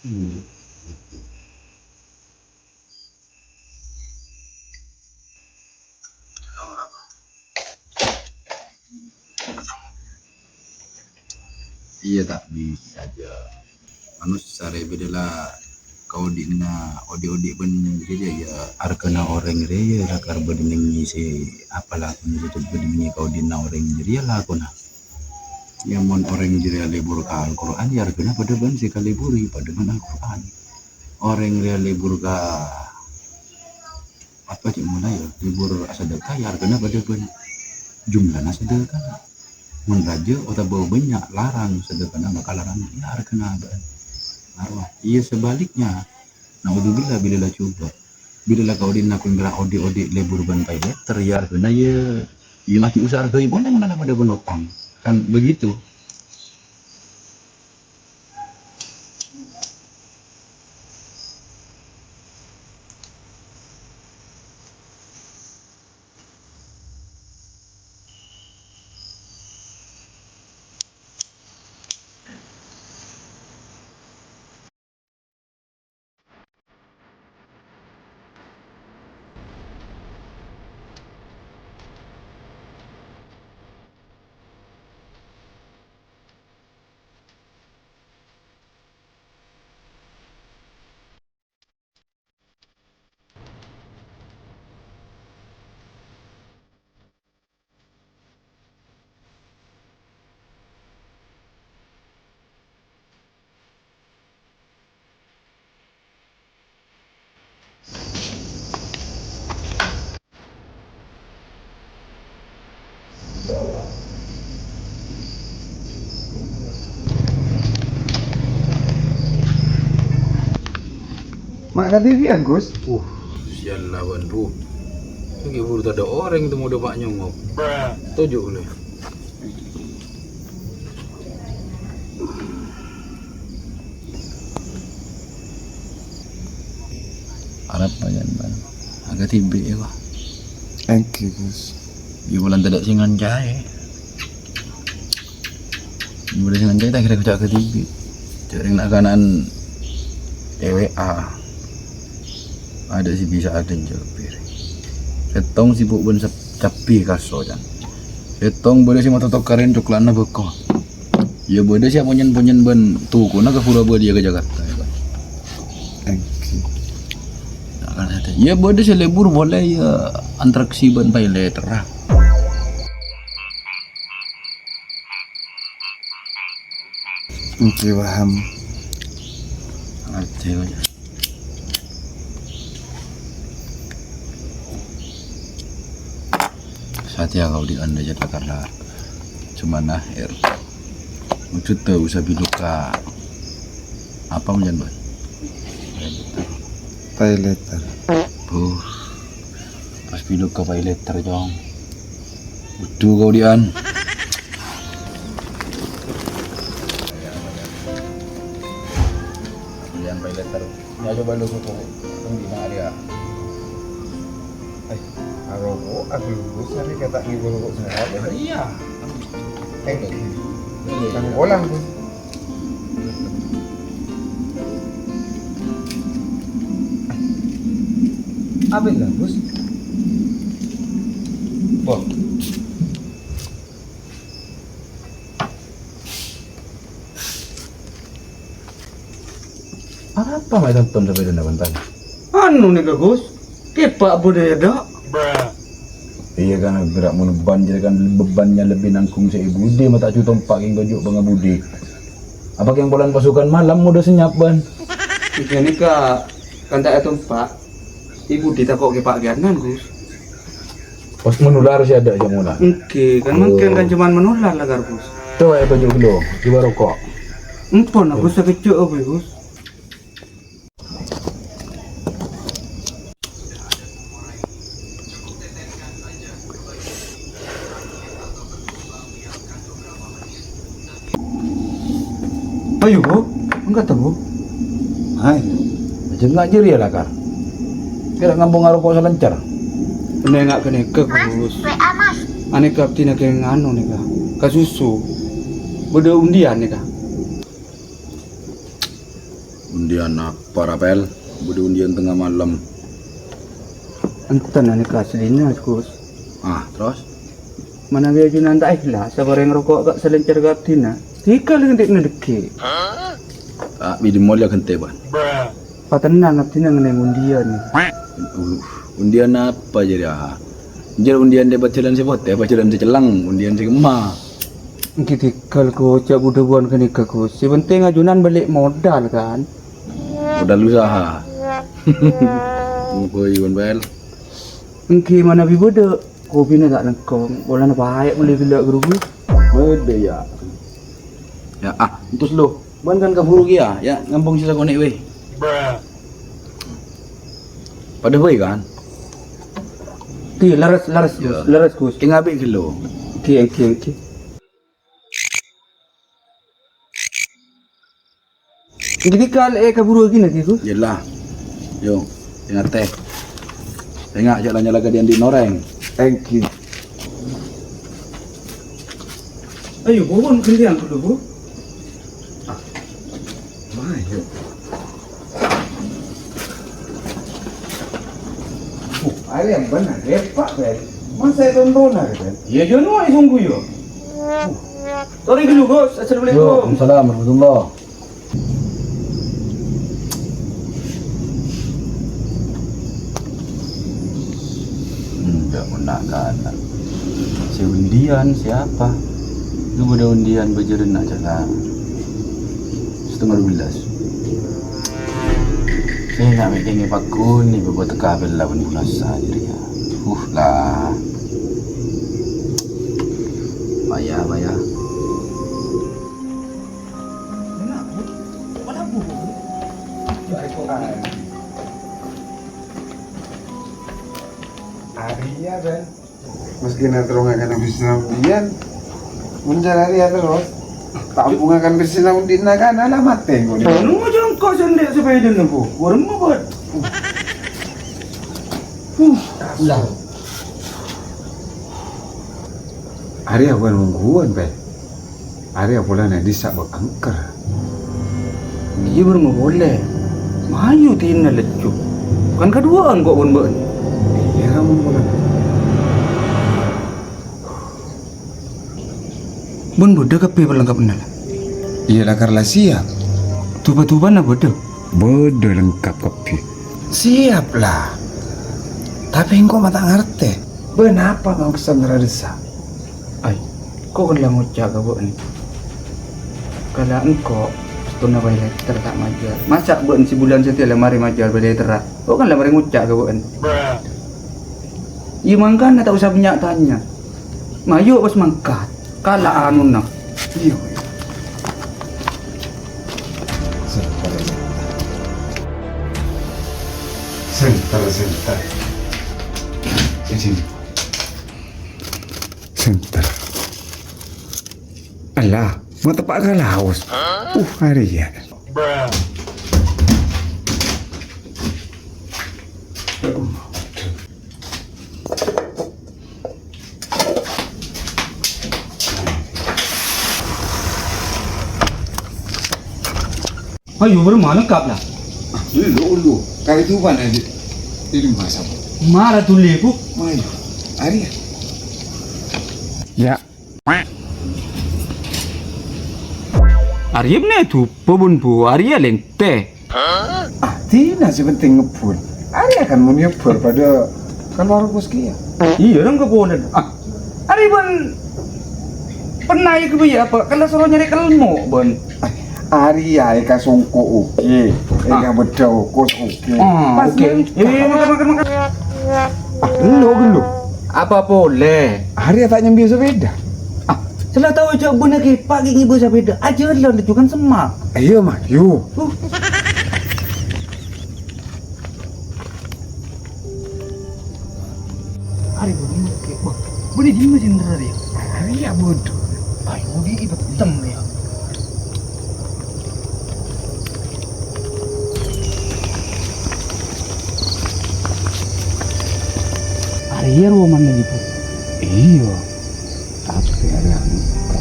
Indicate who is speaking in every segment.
Speaker 1: Hmm. Iya tak bisa aja. Manus sare bedela kau dina odi ben jadi ya arkana orang reye la kar bedingi si apalah menurut bedingi kau dina orang jadi lah kona. Ya mon orang jadi libur ka Al-Quran ya arkana pada ben si kaliburi pada ben Al-Quran. Orang dia libur ka apa cik mulai ya libur sedekah ya arkana pada ben jumlahnya sedekah. Mun raja atau bau banyak larang sedekah bakal larang ya arkana ben. Arwah. Iya sebaliknya. Naudzubillah bila lah coba. Bila lah kau din aku ngira odi lebur ban payah teriyar kena ya mati usaha ke ibu nang pada penopang. Kan begitu.
Speaker 2: Mak kadirian Gus.
Speaker 1: Sial lawan bu. Ini buru tak ada orang itu mau dapat nyongok. Tujuh oleh. Arab bayan ban. Agak tibe ya wah.
Speaker 2: Thank you Gus.
Speaker 1: Di bulan tidak singan jahe. Di bulan singan jahe tak kira kerja ke tibe. Cari nak kanan EWA. Ada sih bisa ada jepir. Setong sibuk ben capi kaso jan. Setong boleh si mata karen coklana beko. Ya boleh siapa punyen ben tuku na ke Puraba dia ke Jakarta ya kan.
Speaker 2: Thank you.
Speaker 1: Nah, kan ada. Ya boleh si lebur boleh ya antraksi ben pilot lah.
Speaker 2: Oke paham.
Speaker 1: Ngerti aja. Satya kau di anda jatuh karena cuman akhir. Maksud tahu usah biluka apa menjan ban?
Speaker 2: Pay letter.
Speaker 1: Pas biluka pay letter jong. Betul kau dian. Dian pay letter. Ya coba lu kutu. Tunggu di area.
Speaker 2: Aroko aku Gus hari kata ngibur kok semua.
Speaker 1: Iya.
Speaker 2: Kang ulang Gus. Apa lah Gus? Boh.
Speaker 1: Apa mai tonton sampai dana bantan?
Speaker 2: Anu nih Gus? Kepak budaya dak.
Speaker 1: Iya kan gerak meneban jadi kan bebannya lebih nangkung si ibu dia mata cu tompak yang gojuk bangga budi. Apa yang bulan pasukan malam udah senyap ban?
Speaker 2: Ini kan tak itu Pak. Ibu ditakok ke Pak Ganan Gus.
Speaker 1: Pas menular sih ada aja mula.
Speaker 2: Oke, kan mungkin kan cuman menular lah Gus.
Speaker 1: Coba ya baju dulu, coba rokok.
Speaker 2: Empon aku sekecil apa Gus? Ayo Bu, enggak tahu.
Speaker 1: Hai, macam ngajir ya lah kar. Kira ngambung ngarokok selencar.
Speaker 2: Ini enggak kena ke Gus. Ane kapti nak nganu nih kah? Kasusu. Beda undian nih kah?
Speaker 1: Undian apa Rapel? Bude undian tengah malam.
Speaker 2: Enten ane kaslinya Gus.
Speaker 1: Terus?
Speaker 2: Mana biar junan tak ikhlas, sabar yang rokok gak selencar gatina. Tika lentik nedeki.
Speaker 1: Bidi molya kente ban.
Speaker 2: Patenan gatina ngeneng undian.
Speaker 1: Undian apa jadi Jadi undian dia bacalan sebot ya, bacalan secelang, undian segema.
Speaker 2: Kitikal ko cak budawan kenika ko. Si penting ajunan balik modal kan.
Speaker 1: Modal usaha. Muka Iwan Bel.
Speaker 2: Engki mana bi bodo. Kopi na tak lengkong. Bola na baik boleh gelak gerugu.
Speaker 1: Beda ya. Ya entus lo. Ban kan kaburu ya, ya ngampung sisa konek weh. Pada weh kan?
Speaker 2: Ti laras
Speaker 1: Ya.
Speaker 2: laras Gus.
Speaker 1: Ngabe kilo.
Speaker 2: Engki. Jadi kal kaburu lagi nanti Gus.
Speaker 1: Yelah. Yo, tengah teh. Tengah jalan-jalan ke di noreng.
Speaker 2: Thank you. Ayo, bawon kalian dulu, Bu.
Speaker 1: Ayo.
Speaker 2: Ada yang benar, repak kan? Masa itu tontonan kan? Ya jono ay sungguh yo. Sorry dulu Gus, assalamualaikum.
Speaker 1: Waalaikumsalam warahmatullah. Enggak menakan. Si undian siapa? Lu udah undian bajaran nak jalan. 11:30. Saya nak bikin pakun ni buat kabel lawan bulan saja dia. Lah. Bayar.
Speaker 3: Iya Ben, meski nanti orang akan bersinau undian, menjalani terus. Tampung akan bersinau undian kan alamat tengok.
Speaker 2: Nu macam kau sendiri supaya dia nampu. Orang mau buat.
Speaker 3: Lah. Hari apa nungguan Ben? Hari apa lah nanti sabak angker.
Speaker 2: Iya baru mau boleh. Mayu tina lecu. Kan keduaan kok bun.
Speaker 3: Iya kamu boleh.
Speaker 2: Bun bodoh kape berlengkap nala.
Speaker 3: Iya lah karena siap.
Speaker 2: Tuba-tuba na bodoh.
Speaker 3: Bodoh lengkap kopi. Siap lah. Tapi engkau mata ngerti. Kenapa kau kesan desa?
Speaker 2: Ay, kok kan lah ngucap ka bu ni. Kalau engkau tuna bay letter tak majar. Masa bu si bulan setia lemari majar bay letter. Kok kan lemari ngucap ka bu ni. Iya mangkan tak usah banyak tanya. Mayu pas mangkat. Kala anu nak.
Speaker 3: Iya. Sebentar. Sini. Sebentar. Alah, mau tepak ke Laos. Hari ya.
Speaker 2: Ayo bermana kap lah.
Speaker 3: Dulu. Kali itu mana di rumah sama.
Speaker 2: Marah tu lebu.
Speaker 3: Ayo, hari ya. Ya.
Speaker 2: Arya ni tu pebun bu. Arya lente.
Speaker 3: Tidak sepenting ngepul. Hari akan mau nyepur pada keluar boskia.
Speaker 2: Iya orang keponan. Arya pun pernah ya kebiaya apa? Kalau suruh nyari kelmo bon.
Speaker 3: Ari ya eka songko oke, eka beda kos oke.
Speaker 2: Pas oke. Makan.
Speaker 3: Gelo.
Speaker 2: Apa boleh?
Speaker 3: Ari tak nyambi sepeda.
Speaker 2: Setelah tahu cak bun lagi pagi ibu sepeda. Aja lah itu kan semak.
Speaker 3: Ayo mah, yuk.
Speaker 2: Ari bun oke. Bun di mana sendiri dia?
Speaker 3: Ari ya bodoh.
Speaker 2: Ayo bun ini betul ya. Iya rumah mana gitu?
Speaker 3: Iya. Tapi ada angka.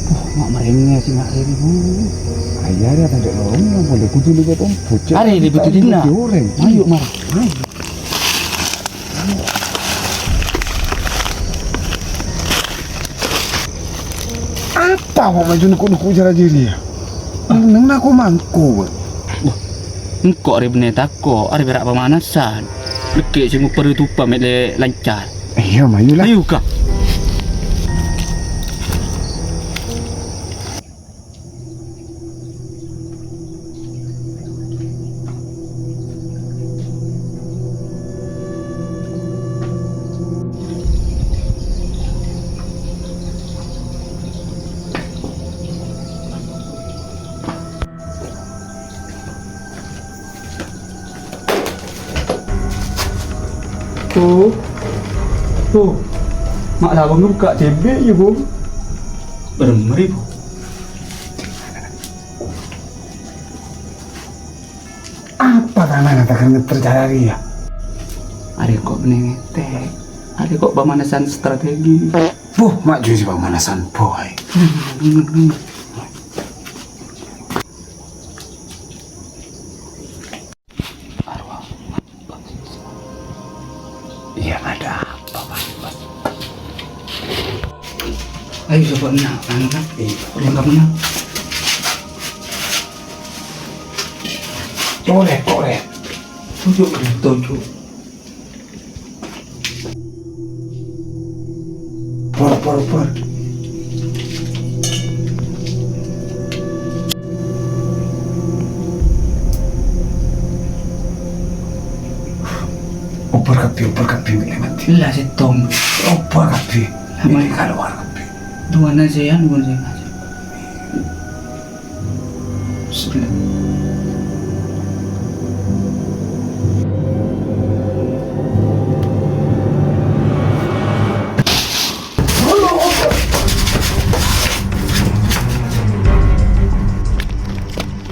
Speaker 2: Mak merengnya sih mak ini.
Speaker 3: Ayah dia tak ada orang yang boleh kudu lihat om.
Speaker 2: Hari di betul dina. Ayo mar.
Speaker 3: Apa kok maju nuku cara diri ya? Nang aku mangku.
Speaker 2: Engkau hari bener tako, hari berak pemanasan. Lekik semua penutupan mele lancar.
Speaker 3: Iya, mayulah.
Speaker 2: Ayo kak. Tuh, mak lawang buka CB ya bu. Bermeri bu.
Speaker 3: Apa karena katakan tercari ya?
Speaker 2: Ada kok menengete, ada kok pemanasan strategi.
Speaker 3: Mak jual pemanasan boy. Iya ada apa mas?
Speaker 2: Ayo coba nak, anak, lengkap nak.
Speaker 3: Boleh.
Speaker 2: Tujuh.
Speaker 3: Por. Upper kapi mati.
Speaker 2: Lah si Tom.
Speaker 3: Upper kapi.
Speaker 2: Amai
Speaker 3: Keluar kapi.
Speaker 2: dua nasi. Sudah.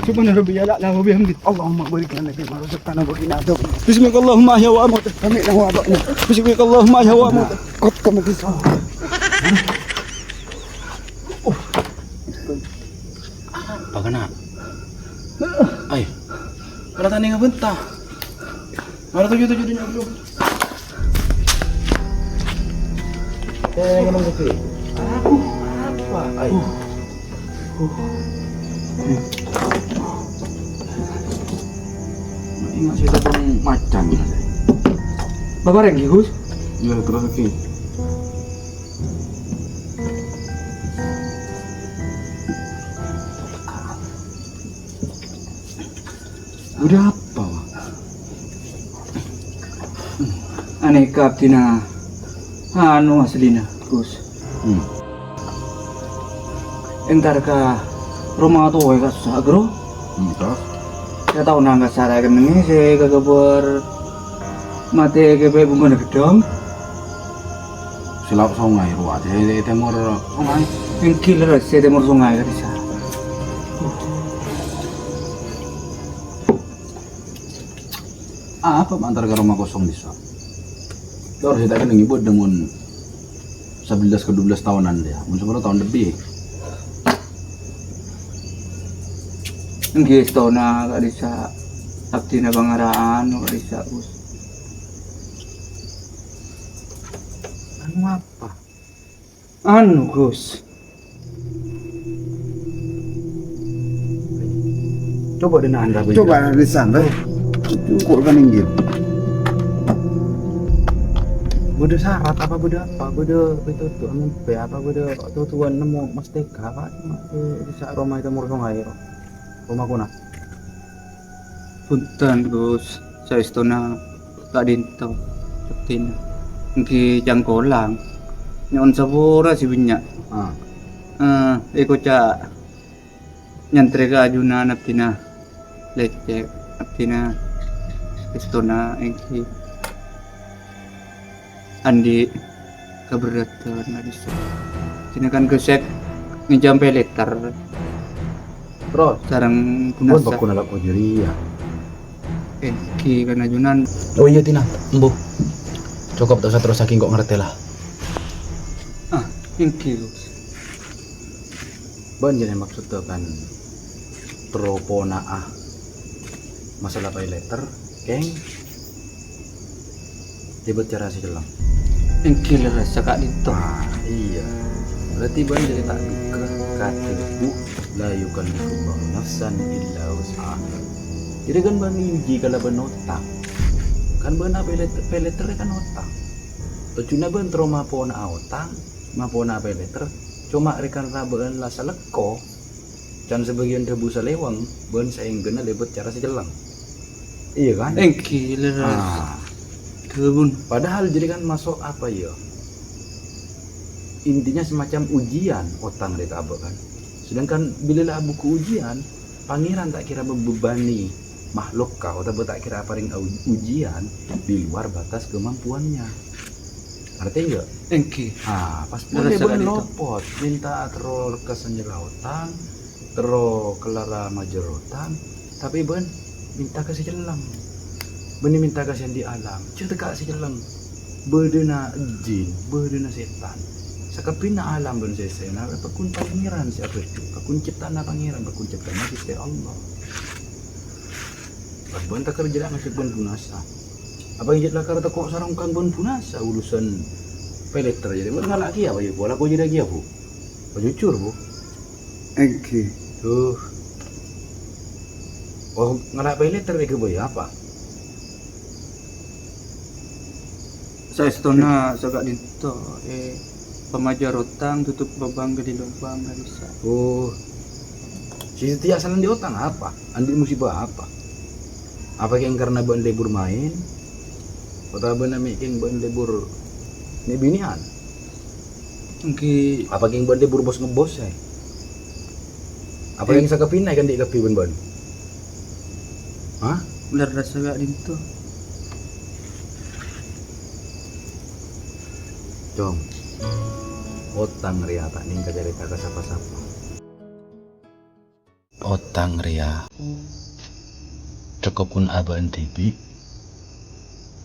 Speaker 2: Coba naruh biar lah biar ambil.
Speaker 3: Allahumma barik lana fi ma razaqtana wa qina adab.
Speaker 2: Bismillahirrahmanirrahim. Ya wa amut.
Speaker 3: Kami lahu abakna.
Speaker 2: Bismillahirrahmanirrahim. Ya wa amut.
Speaker 3: Qad kama tisah.
Speaker 1: Apa kena? Ay. Para tani nga benta. Para tujuh dunia bro. Ngomong kopi. Apa? Ay.
Speaker 2: Ingat cerita pun macan. Bapak Renggi Gus.
Speaker 1: Ya terus oke.
Speaker 2: Udah apa? Aneka tina anu aslina Gus. Entar ka rumah tuh ya susah bro.
Speaker 1: Terus
Speaker 2: Saya tahu nangga saya kan ini saya kagabar mati ke bunga gedong.
Speaker 1: silap sungai ruat di timur sungai.
Speaker 2: Yang killer saya timur sungai kan bisa.
Speaker 1: Apa antar ke rumah kosong bisa? Lo harus kita kan ngibut dengan 11 ke 12 tahunan dia. Mungkin 10 tahun lebih.
Speaker 2: Nggih stona gak bisa abdi na bangaraan gak bisa Gus.
Speaker 1: Anu apa?
Speaker 2: Anu Gus.
Speaker 1: Coba dengan anda
Speaker 3: Coba di sana. Cukup kan inggil.
Speaker 1: Beda syarat apa beda apa beda itu tuh ngempe apa beda tuan nemu masteka apa bisa rumah itu murung air rumah kuna
Speaker 2: Punten Gus. Saya stona tak dintau. Cetin. Nggih jangkolang. Nyon sabora si binyak. Iko ca nyantrega ajuna naptina lecek naptina istona engki andi keberatan hadis tina kan gesek ngejampe letter
Speaker 1: terus
Speaker 2: sarang
Speaker 1: buat
Speaker 2: punasa
Speaker 1: baku nalak kujuri ya.
Speaker 2: engki kan ajunan
Speaker 1: Oh iya tina embu cukup tak usah terus saking kok ngerti lah.
Speaker 2: engki Gus.
Speaker 1: ban jadi maksud tuh kan tropona masalah pay letter keng dia cara si jelang.
Speaker 2: Engki leres cakak dito.
Speaker 1: Iya berarti ban jadi tak duka kata bu la yukallifu nafsan illa wus'aha. Jadi kan ban inji kalau ban otak kan ban pay letter kan otak tujuannya ban trauma pona otak mapona pay letter cuma rekan rabahan lah saleko dan sebagian debu salewang ban saing gena lebet cara sejelang. Iya kan?
Speaker 2: Engki leres. Kebun.
Speaker 1: Padahal jadi kan masuk apa ya? Intinya semacam ujian otang dari abah kan. Sedangkan bila lah buku ujian, pangeran tak kira membebani makhluk kau atau tak kira paling ujian di luar batas kemampuannya. Artinya enggak?
Speaker 2: Engki.
Speaker 1: Pas boleh
Speaker 2: Rasa
Speaker 1: ben
Speaker 2: itu.
Speaker 1: lopot minta teror ke senjelautan, teror kelara majerotan, tapi ben minta kasih jelang. Beni minta kasih di alam, cerita kasih jelang. Berdena jin, berdena setan. Sakapina alam ben sesena, pakun pangeran siapa itu? Pakun ciptaan pangeran, pakun ciptaan Gusti Allah. Ben tak kerja ngasih ben punasa. Apa yang jadi lakar kok sarungkan ben punasa urusan peleter jadi mau nggak lagi apa ya bola kau jadi lagi apa jujur bu
Speaker 3: Engki.
Speaker 1: tuh nggak peleter ke boy apa
Speaker 2: Saya setona cakak dito. Pemajar otang tutup babang gede lubang gak bisa.
Speaker 1: si setia salam di otang apa andi musibah apa yang karena ban libur main atau ban making ban libur ini binian
Speaker 2: Engki
Speaker 1: apa yang ban libur bos ngebos ya apa yang saya kepinai kan di kapi ban hah
Speaker 2: leres cakak dito.
Speaker 1: Jom, otang ria tak ning kajarita ka sapa-sapa. Otang ria. Cukup pun aba NTB.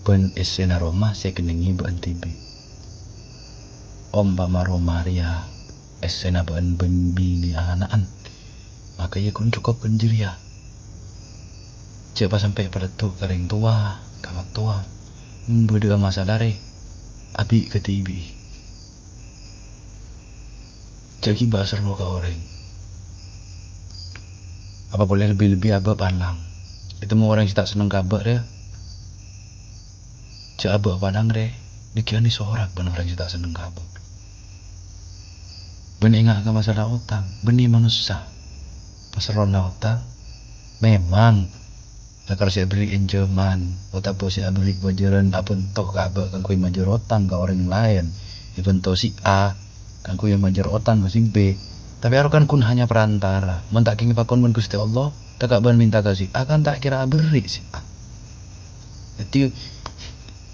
Speaker 1: Ben esena Roma saya kenengi ba NTB. Om Bama Roma ria esena ba ben bini anaan. Maka ya kun cukup penjiria. Coba sampai pada tu kering tua, kamak tua. Berdua masalah re. Abi ke TV. Jadi bahasa lo ke orang. Apa boleh lebih-lebih abah pandang. Itu mau orang yang tak seneng kabar ya. Cak abah pandang deh. Dikira ni seorang benar orang yang tak seneng kabar. Benih ingat ke masalah utang. Benih manusia. Masalah utang. Memang. Kalau saya beli injaman, atau saya beli bajaran, apa toh kabar kan kau majar otang ke orang lain, even toh si A, kan kau yang majar otang ke si B, tapi aku kan kun hanya perantara, mentak kini pakon men Gusti Allah, tak ban minta kasih, akan tak kira beri si A. Jadi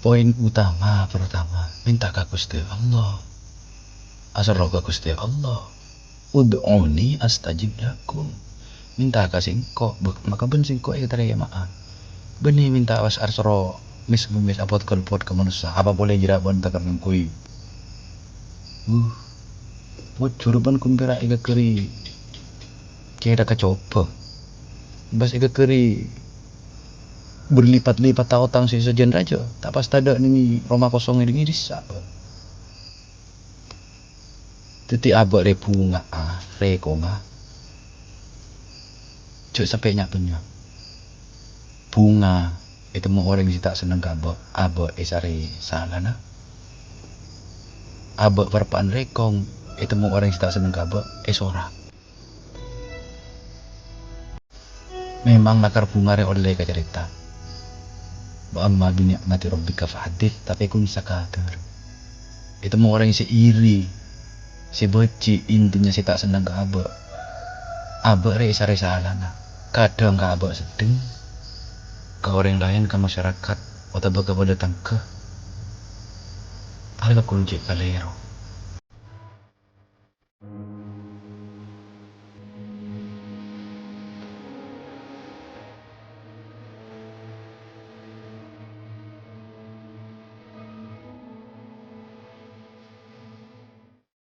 Speaker 1: poin utama pertama, minta ke Gusti Allah, asal roh ke Gusti Allah, ud'uni astajib lakum. Minta kasih engkau maka ben singko ya tadi ya maaf benih minta was arsro mis apot kelpot ke manusia apa boleh jira bon takar ngkui buat curuban kumpira iga keri kira kacoba bas iga keri berlipat-lipat tautang si sejen raja tak pas tada ini Roma kosong ini bisa teti abak repunga rekonga cuk sampai nyatunya bunga itu mau orang yang tak seneng kabak abak esari salah na abak perpaan rekong itu mau orang yang tak seneng kabak esora memang nakar bunga re oleh ke cerita wa amma bi ni'mati rabbika fahadits tapi kun sakadar itu mau orang yang seiri si beci intinya si tak seneng kabak abak re esari salah na kadang kabak sedeng ke orang lain ke masyarakat atau kepada datang ke harga kunci kalero